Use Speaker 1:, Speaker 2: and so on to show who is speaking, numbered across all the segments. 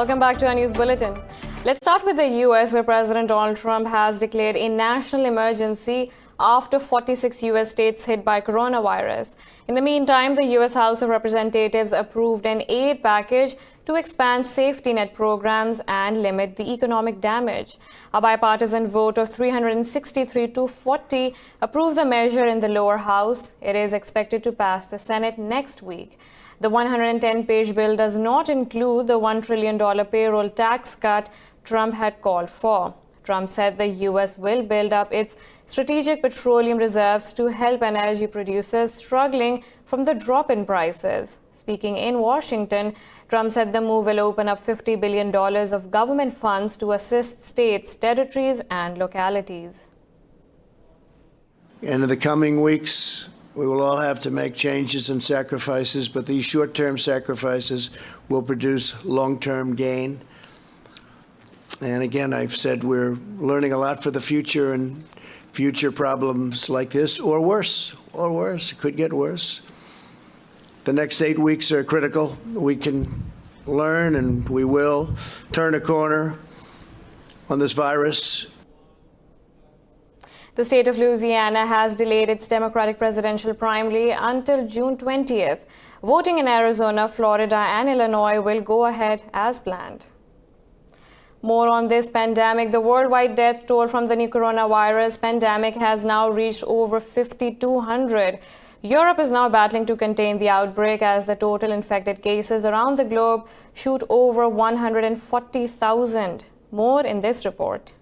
Speaker 1: Welcome back to our news bulletin. Let's start with the US, where President Donald Trump has declared a national emergency after 46 US states hit by coronavirus. In the meantime, the US House of Representatives approved an aid package to expand safety net programs and limit the economic damage. A bipartisan vote of 363 to 40 approved the measure in the lower house. It is expected to pass the Senate next week. The 110-page bill does not include the $1 trillion payroll tax cut Trump had called for. Trump said the U.S. will build up its strategic petroleum reserves to help energy producers struggling from the drop in prices. Speaking in Washington, Trump said the move will open up $50 billion of government funds to assist states, territories, and localities.
Speaker 2: And in the coming weeks, we will all have to make changes and sacrifices, but these short-term sacrifices will produce long-term gain. And again, I've said we're learning a lot for the future, and future problems like this, or worse, it could get worse. The next 8 weeks are critical. We can learn, and we will turn a corner on this virus.
Speaker 1: The state of Louisiana has delayed its Democratic presidential primary until June 20th. Voting in Arizona, Florida, and Illinois will go ahead as planned. More on this pandemic. The worldwide death toll from the new coronavirus pandemic has now reached over 5,200. Europe is now battling to contain the outbreak as the total infected cases around the globe shoot over 140,000. More in this report.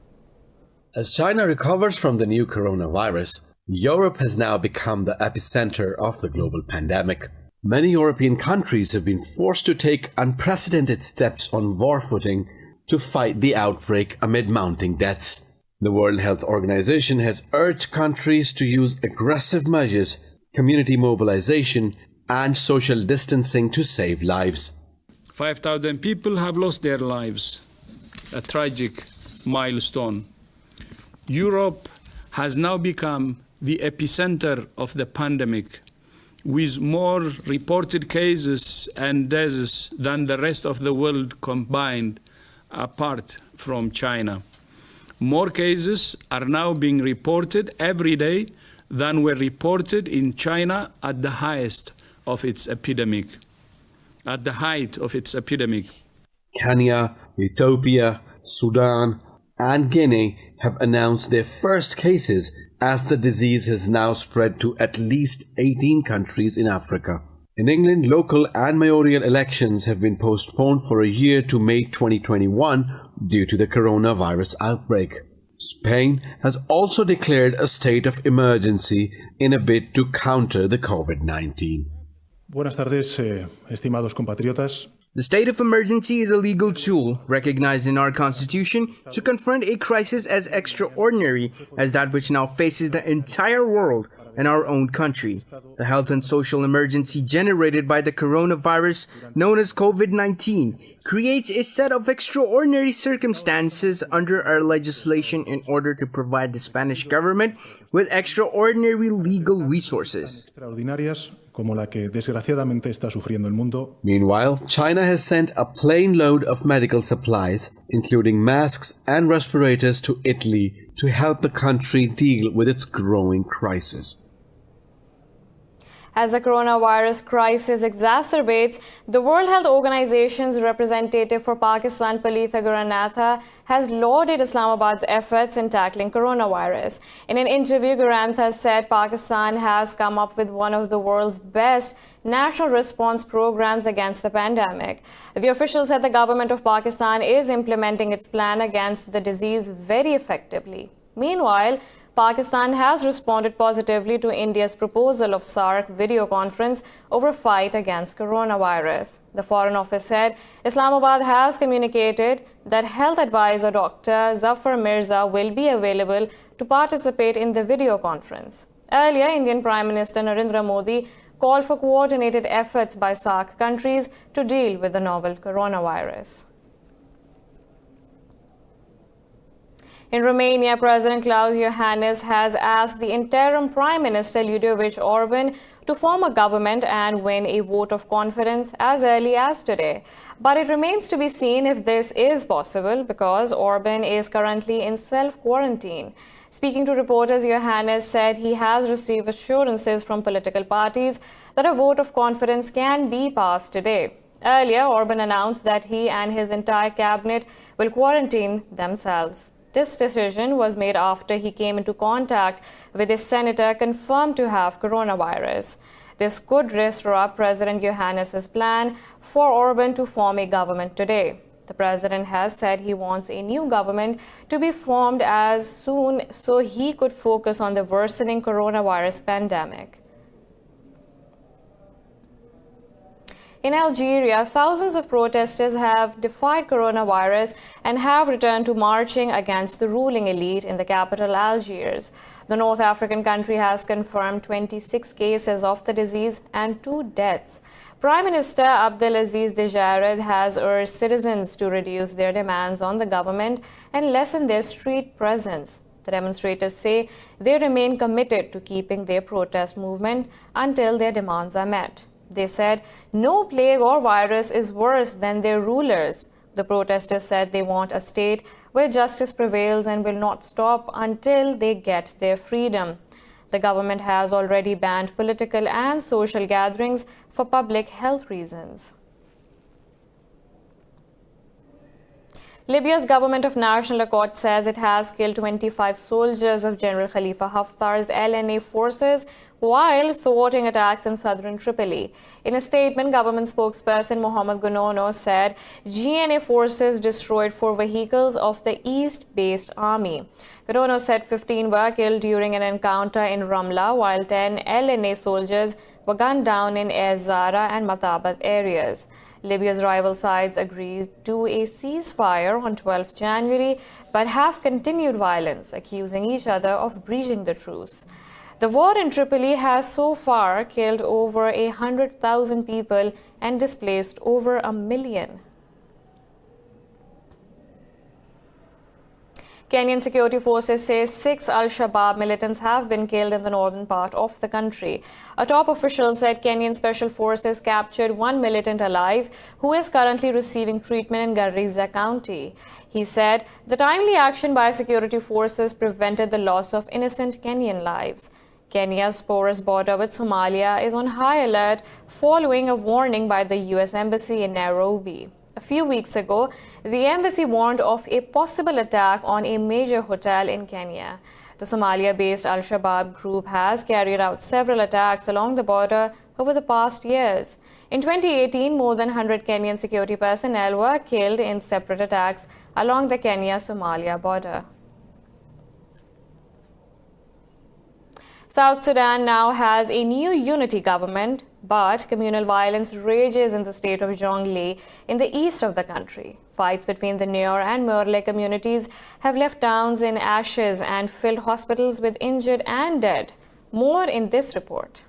Speaker 3: As China recovers from the new coronavirus, Europe has now become the epicenter of the global pandemic. Many European countries have been forced to take unprecedented steps on war footing to fight the outbreak amid mounting deaths. The World Health Organization has urged countries to use aggressive measures, community mobilization, and social distancing to save lives.
Speaker 4: 5,000 people have lost their lives, a tragic milestone. Europe has now become the epicenter of the pandemic, with more reported cases and deaths than the rest of the world combined, apart from China. More cases are now being reported every day than were reported in China at the height of its epidemic.
Speaker 3: Kenya, Ethiopia, Sudan, and Guinea have announced their first cases as the disease has now spread to at least 18 countries in Africa. In England, local and mayoral elections have been postponed for a year to May 2021 due to the coronavirus outbreak. Spain has also declared a state of emergency in a bid to counter the COVID-19.
Speaker 5: Buenas tardes, estimados compatriotas.
Speaker 6: The state of emergency is a legal tool recognized in our constitution to confront a crisis as extraordinary as that which now faces the entire world and our own country. The health and social emergency generated by the coronavirus, known as COVID-19, creates a set of extraordinary circumstances under our legislation in order to provide the Spanish government with extraordinary legal resources.
Speaker 3: Meanwhile, China has sent a plane load of medical supplies, including masks and respirators, to Italy to help the country deal with its growing crisis.
Speaker 1: As the coronavirus crisis exacerbates, the World Health Organization's representative for Pakistan, Palitha Gurunatha, has lauded Islamabad's efforts in tackling coronavirus. In an interview, Gurunatha said Pakistan has come up with one of the world's best national response programs against the pandemic. The official said the government of Pakistan is implementing its plan against the disease very effectively. Meanwhile, Pakistan has responded positively to India's proposal of SAARC video conference over fight against coronavirus. The Foreign Office said Islamabad has communicated that health advisor Dr. Zafar Mirza will be available to participate in the video conference. Earlier, Indian Prime Minister Narendra Modi called for coordinated efforts by SAARC countries to deal with the novel coronavirus. In Romania, President Klaus Iohannis has asked the interim Prime Minister Ludovic Orban to form a government and win a vote of confidence as early as today. But it remains to be seen if this is possible because Orban is currently in self-quarantine. Speaking to reporters, Iohannis said he has received assurances from political parties that a vote of confidence can be passed today. Earlier, Orban announced that he and his entire cabinet will quarantine themselves. This decision was made after he came into contact with a senator confirmed to have coronavirus. This could disrupt President Iohannis' plan for Orban to form a government today. The president has said he wants a new government to be formed as soon so he could focus on the worsening coronavirus pandemic. In Algeria, thousands of protesters have defied coronavirus and have returned to marching against the ruling elite in the capital, Algiers. The North African country has confirmed 26 cases of the disease and 2 deaths. Prime Minister Abdelaziz Dejared has urged citizens to reduce their demands on the government and lessen their street presence. The demonstrators say they remain committed to keeping their protest movement until their demands are met. They said no plague or virus is worse than their rulers. The protesters said they want a state where justice prevails and will not stop until they get their freedom. The government has already banned political and social gatherings for public health reasons. Libya's government of national accord says it has killed 25 soldiers of General Khalifa Haftar's LNA forces while thwarting attacks in southern Tripoli. In a statement, government spokesperson Mohammed Gunono said GNA forces destroyed 4 vehicles of the east-based army. Gunono said 15 were killed during an encounter in Ramla, while 10 LNA soldiers were gunned down in Zara and Matabat areas. Libya's rival sides agreed to a ceasefire on 12 January, but have continued violence, accusing each other of breaching the truce. The war in Tripoli has so far killed over 100,000 people and displaced over 1 million. Kenyan security forces say 6 Al-Shabaab militants have been killed in the northern part of the country. A top official said Kenyan special forces captured 1 militant alive who is currently receiving treatment in Garissa County. He said the timely action by security forces prevented the loss of innocent Kenyan lives. Kenya's porous border with Somalia is on high alert following a warning by the U.S. Embassy in Nairobi. A few weeks ago, the embassy warned of a possible attack on a major hotel in Kenya. The Somalia-based Al-Shabaab group has carried out several attacks along the border over the past years. In 2018, more than 100 Kenyan security personnel were killed in separate attacks along the Kenya-Somalia border. South Sudan now has a new unity government, but communal violence rages in the state of Jonglei in the east of the country. Fights between the Nuer and Murle communities have left towns in ashes and filled hospitals with injured and dead. More in this report.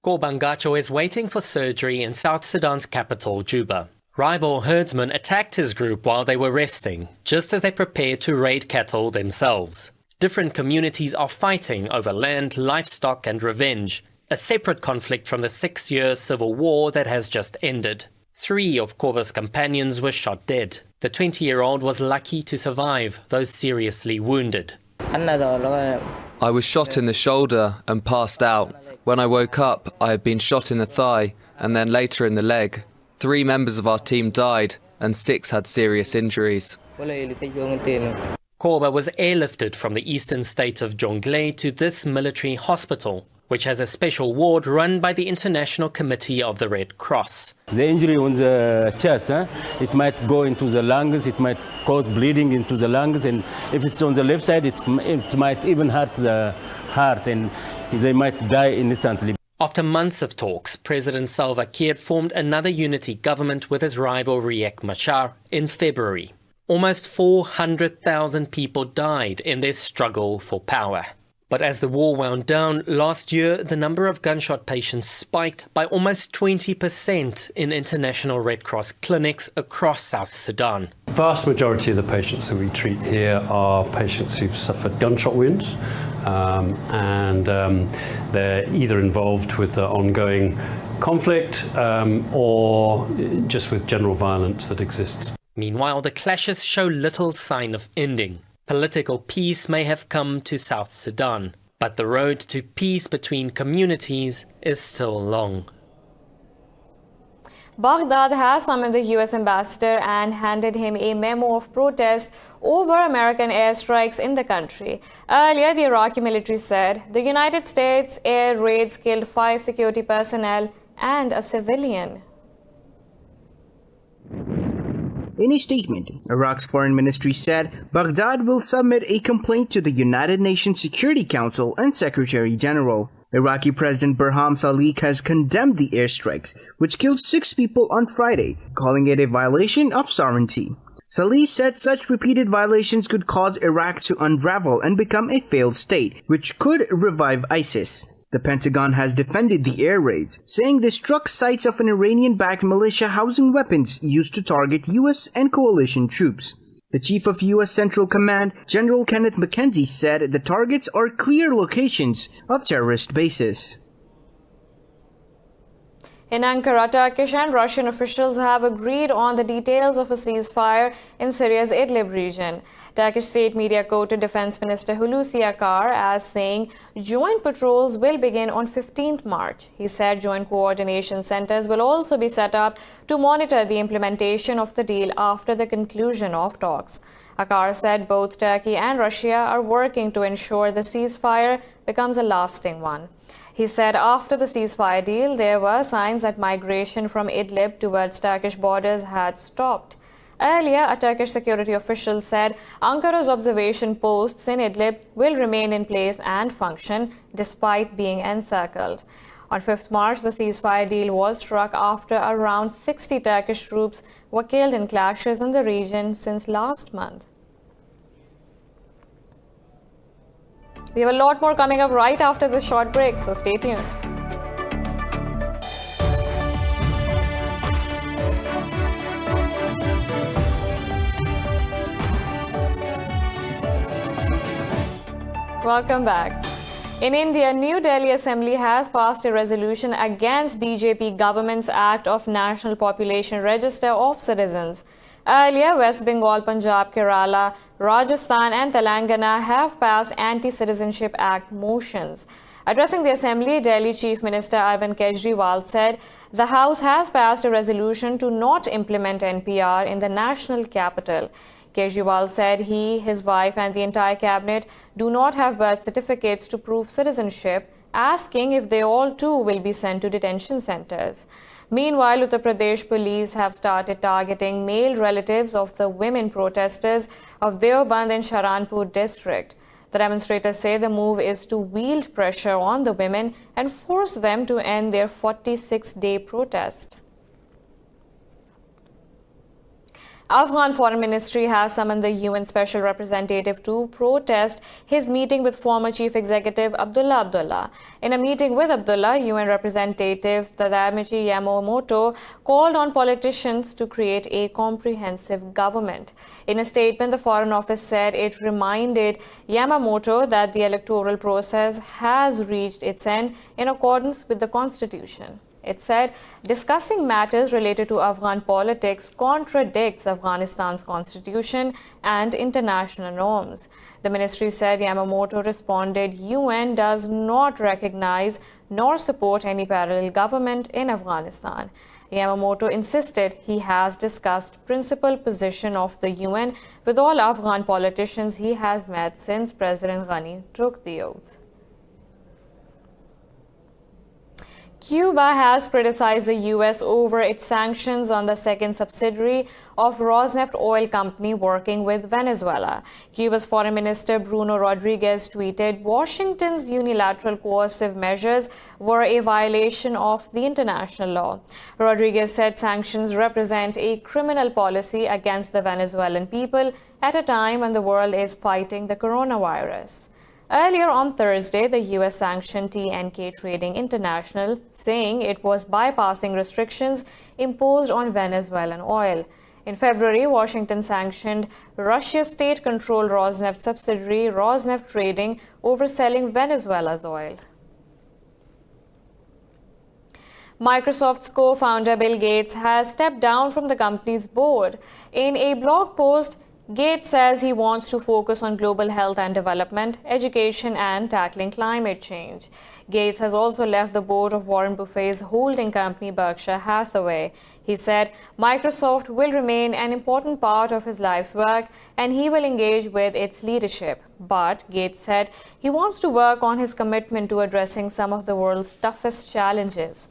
Speaker 7: Gorbangacho is waiting for surgery in South Sudan's capital, Juba. Rival herdsmen attacked his group while they were resting, just as they prepared to raid cattle themselves. Different communities are fighting over land, livestock and revenge, a separate conflict from the 6-year civil war that has just ended. 3 of Korba's companions were shot dead. The 20-year-old was lucky to survive, though seriously wounded.
Speaker 8: I was shot in the shoulder and passed out. When I woke up, I had been shot in the thigh and then later in the leg. 3 members of our team died and 6 had serious injuries.
Speaker 7: Korba was airlifted from the eastern state of Jonglei to this military hospital, which has a special ward run by the International Committee of the Red Cross.
Speaker 9: The injury on the chest, it might go into the lungs, it might cause bleeding into the lungs, and if it's on the left side, it might even hurt the heart, and they might die instantly.
Speaker 7: After months of talks, President Salva Kiir formed another unity government with his rival Riek Machar in February. Almost 400,000 people died in their struggle for power. But as the war wound down, last year the number of gunshot patients spiked by almost 20% in International Red Cross clinics across South Sudan.
Speaker 10: The vast majority of the patients that we treat here are patients who've suffered gunshot wounds, and they're either involved with the ongoing conflict or just with general violence that exists.
Speaker 7: Meanwhile, the clashes show little sign of ending. Political peace may have come to South Sudan, but the road to peace between communities is still long.
Speaker 1: Baghdad has summoned the U.S. ambassador and handed him a memo of protest over American airstrikes in the country. Earlier, the Iraqi military said the United States air raids killed 5 security personnel and a civilian.
Speaker 6: In a statement, Iraq's foreign ministry said Baghdad will submit a complaint to the United Nations Security Council and Secretary General. Iraqi President Barham Salih has condemned the airstrikes, which killed 6 people on Friday, calling it a violation of sovereignty. Salih said such repeated violations could cause Iraq to unravel and become a failed state, which could revive ISIS. The Pentagon has defended the air raids, saying they struck sites of an Iranian-backed militia housing weapons used to target U.S. and coalition troops. The chief of U.S. Central Command, General Kenneth McKenzie, said the targets are clear locations of terrorist bases.
Speaker 1: In Ankara, Turkish and Russian officials have agreed on the details of a ceasefire in Syria's Idlib region. Turkish state media quoted Defense Minister Hulusi Akar as saying joint patrols will begin on 15th March. He said joint coordination centers will also be set up to monitor the implementation of the deal after the conclusion of talks. Akar said both Turkey and Russia are working to ensure the ceasefire becomes a lasting one. He said after the ceasefire deal, there were signs that migration from Idlib towards Turkish borders had stopped. Earlier, a Turkish security official said Ankara's observation posts in Idlib will remain in place and function despite being encircled. On 5th March, the ceasefire deal was struck after around 60 Turkish troops were killed in clashes in the region since last month. We have a lot more coming up right after this short break, so stay tuned. Welcome back. In India, New Delhi Assembly has passed a resolution against BJP government's Act of National Population Register of Citizens. Earlier, West Bengal, Punjab, Kerala, Rajasthan and Telangana have passed Anti-Citizenship Act motions. Addressing the Assembly, Delhi Chief Minister Arvind Kejriwal said the House has passed a resolution to not implement NPR in the national capital. Kejriwal said he, his wife and the entire cabinet do not have birth certificates to prove citizenship, asking if they all too will be sent to detention centers. Meanwhile, Uttar Pradesh police have started targeting male relatives of the women protesters of Deoband in Sharanpur district. The demonstrators say the move is to wield pressure on the women and force them to end their 46-day protest. Afghan Foreign Ministry has summoned the UN Special Representative to protest his meeting with former Chief Executive Abdullah Abdullah. In a meeting with Abdullah, UN Representative Tadamichi Yamamoto called on politicians to create a comprehensive government. In a statement, the Foreign Office said it reminded Yamamoto that the electoral process has reached its end in accordance with the Constitution. It said discussing matters related to Afghan politics contradicts Afghanistan's constitution and international norms. The ministry said Yamamoto responded, UN does not recognize nor support any parallel government in Afghanistan. Yamamoto insisted he has discussed principal position of the UN with all Afghan politicians he has met since President Ghani took the oath. Cuba has criticized the U.S. over its sanctions on the second subsidiary of Rosneft oil company working with Venezuela. Cuba's Foreign Minister Bruno Rodriguez tweeted, Washington's unilateral coercive measures were a violation of the international law. Rodriguez said sanctions represent a criminal policy against the Venezuelan people at a time when the world is fighting the coronavirus. Earlier on Thursday, the U.S. sanctioned TNK Trading International, saying it was bypassing restrictions imposed on Venezuelan oil. In February, Washington sanctioned Russia's state-controlled Rosneft subsidiary Rosneft Trading over selling Venezuela's oil. Microsoft's co-founder Bill Gates has stepped down from the company's board. In a blog post, Gates says he wants to focus on global health and development, education, and tackling climate change. Gates has also left the board of Warren Buffett's holding company Berkshire Hathaway. He said Microsoft will remain an important part of his life's work and he will engage with its leadership. But Gates said he wants to work on his commitment to addressing some of the world's toughest challenges.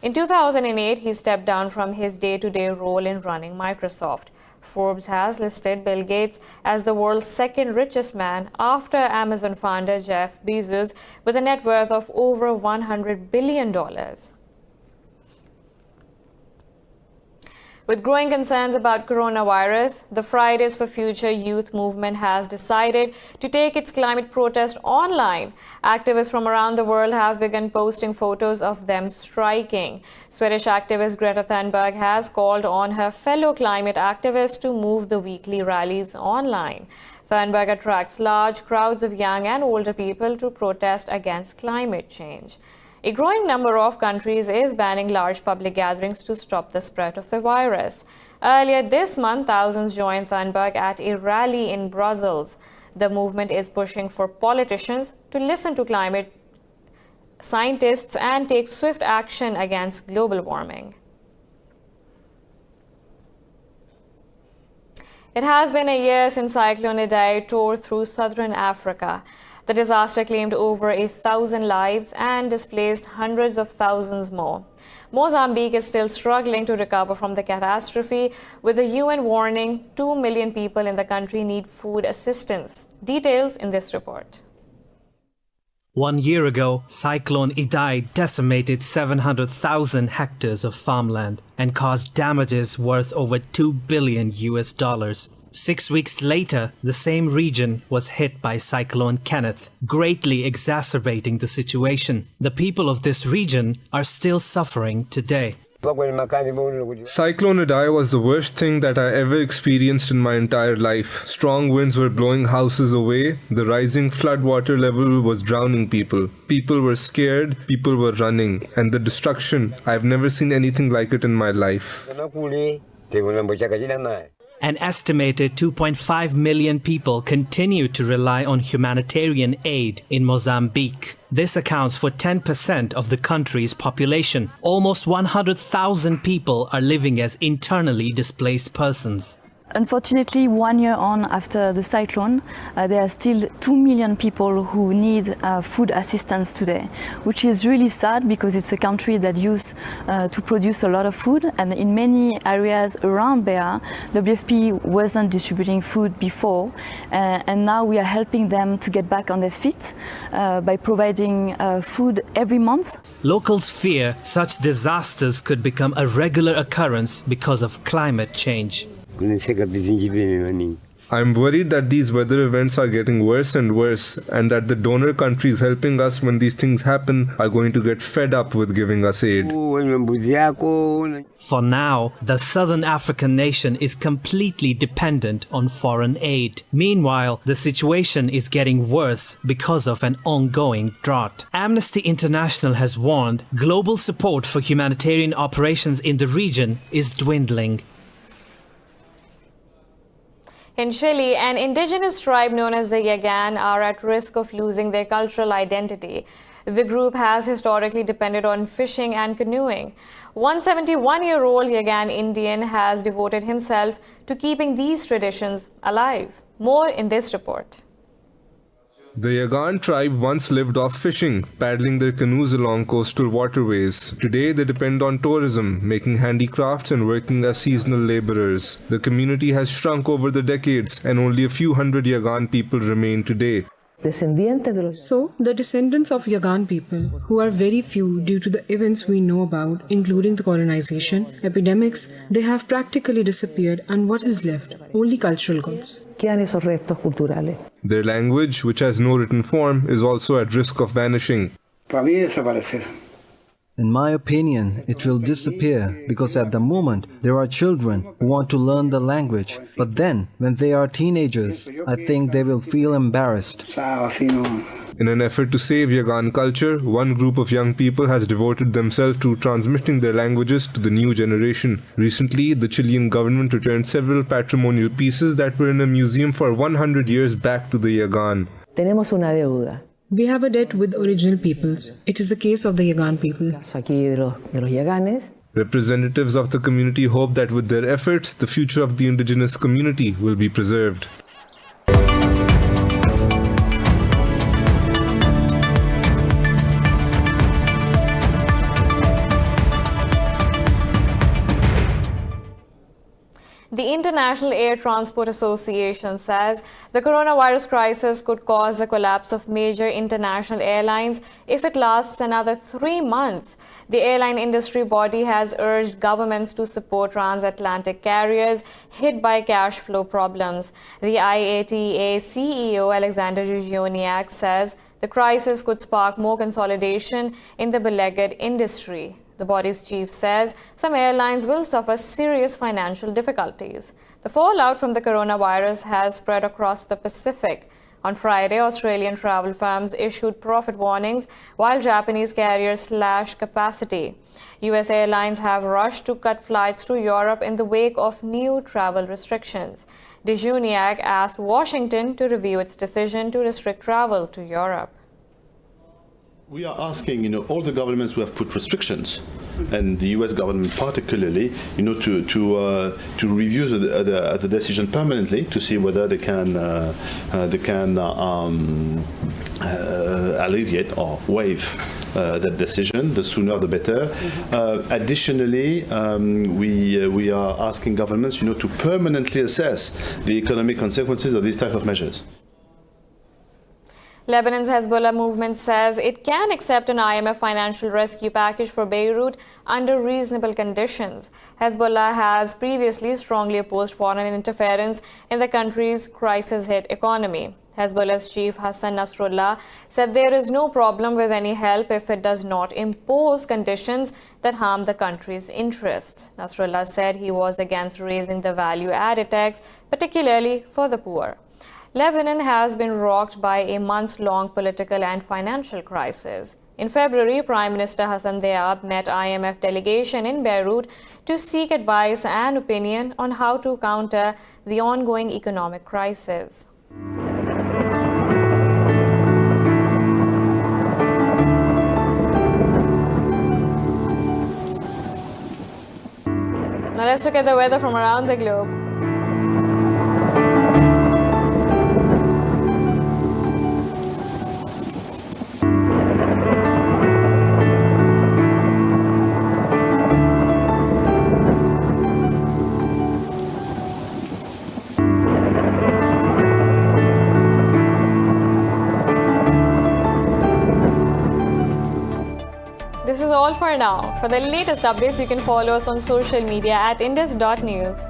Speaker 1: In 2008, he stepped down from his day-to-day role in running Microsoft. Forbes has listed Bill Gates as the world's second richest man after Amazon founder Jeff Bezos, with a net worth of over $100 billion. With growing concerns about coronavirus, the Fridays for Future youth movement has decided to take its climate protest online. Activists from around the world have begun posting photos of them striking. Swedish activist Greta Thunberg has called on her fellow climate activists to move the weekly rallies online. Thunberg attracts large crowds of young and older people to protest against climate change. A growing number of countries is banning large public gatherings to stop the spread of the virus. Earlier this month, thousands joined Thunberg at a rally in Brussels. The movement is pushing for politicians to listen to climate scientists and take swift action against global warming. It has been a year since Cyclone Idai tore through southern Africa. The disaster claimed over 1,000 lives and displaced hundreds of thousands more. Mozambique is still struggling to recover from the catastrophe, with the UN warning 2 million people in the country need food assistance. Details in this report.
Speaker 11: 1 year ago, Cyclone Idai decimated 700,000 hectares of farmland and caused damages worth over $2 billion. 6 weeks later, the same region was hit by Cyclone Kenneth, greatly exacerbating the situation. The people of this region are still suffering today.
Speaker 12: Cyclone Idai was the worst thing that I ever experienced in my entire life. Strong winds were blowing houses away. The rising floodwater level was drowning people. People were scared, people were running. And the destruction, I've never seen anything like it in my life.
Speaker 11: An estimated 2.5 million people continue to rely on humanitarian aid in Mozambique. This accounts for 10% of the country's population. Almost 100,000 people are living as internally displaced persons.
Speaker 13: Unfortunately, 1 year on after the cyclone, there are still 2 million people who need food assistance today, which is really sad because it's a country that used to produce a lot of food, and in many areas around Beira, WFP wasn't distributing food before, and now we are helping them to get back on their feet by providing food every month.
Speaker 11: Locals fear such disasters could become a regular occurrence because of climate change.
Speaker 12: I'm worried that these weather events are getting worse and worse, and that the donor countries helping us when these things happen are going to get fed up with giving us aid.
Speaker 11: For now, the southern African nation is completely dependent on foreign aid. Meanwhile, the situation is getting worse because of an ongoing drought. Amnesty International has warned global support for humanitarian operations in the region is dwindling.
Speaker 1: In Chile, an indigenous tribe known as the YAGAN are at risk of losing their cultural identity. The group has historically depended on fishing and canoeing. 171-year-old YAGAN Indian has devoted himself to keeping these traditions alive. More in this report.
Speaker 12: The Yagan tribe once lived off fishing, paddling their canoes along coastal waterways. Today they depend on tourism, making handicrafts and working as seasonal laborers. The community has shrunk over the decades and only a few hundred Yagan people remain today.
Speaker 14: So, the descendants of Yagan people, who are very few due to the events we know about, including the colonization, epidemics, they have practically disappeared, and what is left? Only cultural goods.
Speaker 12: Their language, which has no written form, is also at risk of vanishing.
Speaker 15: In my opinion, it will disappear because at the moment there are children who want to learn the language, but then when they are teenagers, I think they will feel embarrassed.
Speaker 12: In an effort to save Yagan culture, one group of young people has devoted themselves to transmitting their languages to the new generation. Recently, the Chilean government returned several patrimonial pieces that were in a museum for 100 years back to the Yagan.
Speaker 16: Tenemos una deuda.
Speaker 14: We have a debt with original peoples. It is the case of the Yagan people.
Speaker 16: Aquí de los Yaganes.
Speaker 12: Representatives of the community hope that with their efforts, the future of the indigenous community will be preserved.
Speaker 1: The International Air Transport Association says the coronavirus crisis could cause the collapse of major international airlines if it lasts another 3 months. The airline industry body has urged governments to support transatlantic carriers hit by cash flow problems. The IATA CEO Alexander Gigioniak says the crisis could spark more consolidation in the beleaguered industry. The body's chief says some airlines will suffer serious financial difficulties. The fallout from the coronavirus has spread across the Pacific. On Friday, Australian travel firms issued profit warnings while Japanese carriers slashed capacity. US airlines have rushed to cut flights to Europe in the wake of new travel restrictions. Gigioniak asked Washington to review its decision to restrict travel to Europe.
Speaker 17: We are asking, all the governments who have put restrictions, and the U.S. government particularly, to review the decision permanently to see whether they can alleviate or waive that decision. The sooner the better. Additionally, we are asking governments, to permanently assess the economic consequences of these type of measures.
Speaker 1: Lebanon's Hezbollah movement says it can accept an IMF financial rescue package for Beirut under reasonable conditions. Hezbollah has previously strongly opposed foreign interference in the country's crisis-hit economy. Hezbollah's chief Hassan Nasrallah said there is no problem with any help if it does not impose conditions that harm the country's interests. Nasrallah said he was against raising the value-added tax, particularly for the poor. Lebanon has been rocked by a months-long political and financial crisis. In February, Prime Minister Hassan Diab met IMF delegation in Beirut to seek advice and opinion on how to counter the ongoing economic crisis. Now let's look at the weather from around the globe. This is all for now. For the latest updates, you can follow us on social media at indus.news.